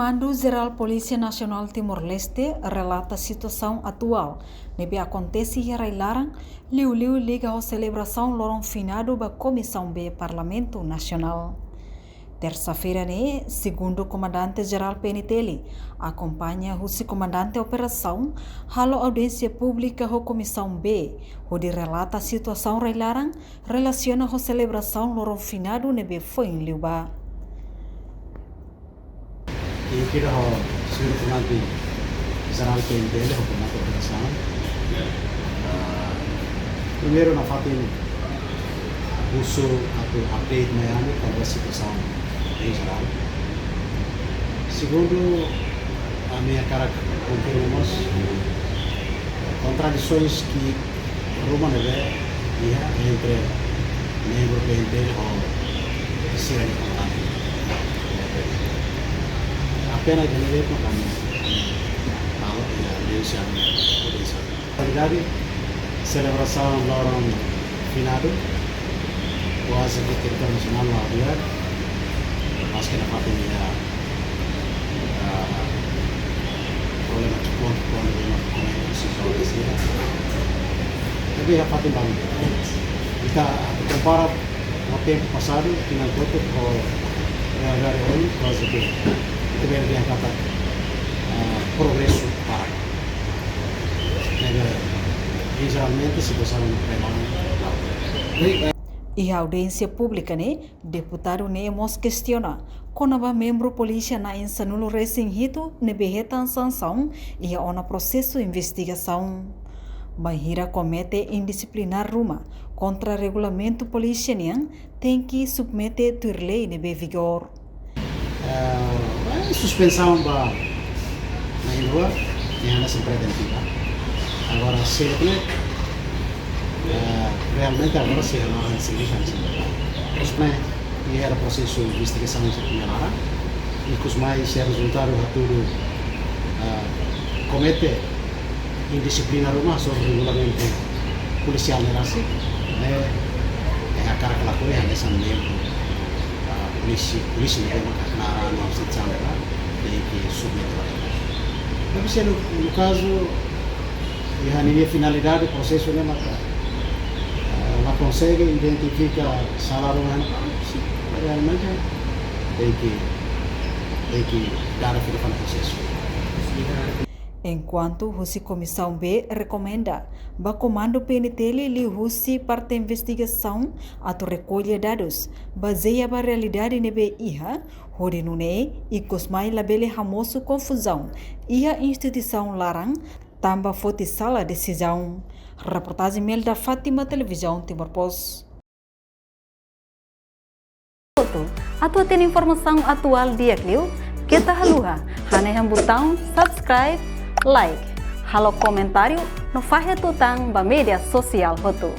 Comando-Geral Polícia Nacional Timor-Leste relata a situação atual. Nebe acontece e larang liu liga a celebração lorong finado da Comissão B Parlamento Nacional. Terça-feira, segundo o comandante-geral PNTL, acompanha o comandante da operação, halo audiência pública da Comissão B, onde relata a situação larang relaciona a celebração lorong finado nebe foi em Liuba. Eu quero senhor comandante geral PNTL, o comandante da operação. Primeiro, na fatin uso atau update mayami pada situação em geral. Segundo, a minha cara confirmamos contradições que Roma deve entre membro PNTL ou Sirene Comandante. Apenas generate kami kalau Indonesia Indonesia. Dari celebração lorong finado kuasa kita nasional dia mas kena patimnya problema cukup dengan situasi ini. Tapi ya patim bang kita compara o tempo passado que não conta com realizar hoje quase que tiver dia kata progresso para geralmente se passaram E a audiência pública, deputado Nemos questiona quando a membro polícia na insanulo recém-hito nebehetan sanção e a ona processo de investigação. Bahira comete indisciplinar Ruma contra regulamento policial tem que submeter a lei nebe vigor. Suspensão na Indoa yang ada preventiva. Agora se realmente agora se ela seguinte terus e era processo de investigação de penhalara e que os mais se resultado tudo comete indisciplina rumah sobre regulamento policial nerasi a cara que ela foi a dessa mesmo polisi yang maknara no secara que submeter. Tapi se no caso a finalidade do processo né ela consegue identificar salário realmente tem que dar a fim do processo. Enquanto a Comissão B recomenda o Comando PNTL li husi parte investigação atau recolhe dados baseia a realidade nebe iha hori nune e cosmai labele hamoso confusão e a instituição larang tamba foti sala decisão. Reportagem Mel da Fátima Televisão Timor Post. Atau tem informação atual dia Clio, kita haluha, haneham botão subscribe, like, halo comentário, no fahe tutang ba media sosial hotu.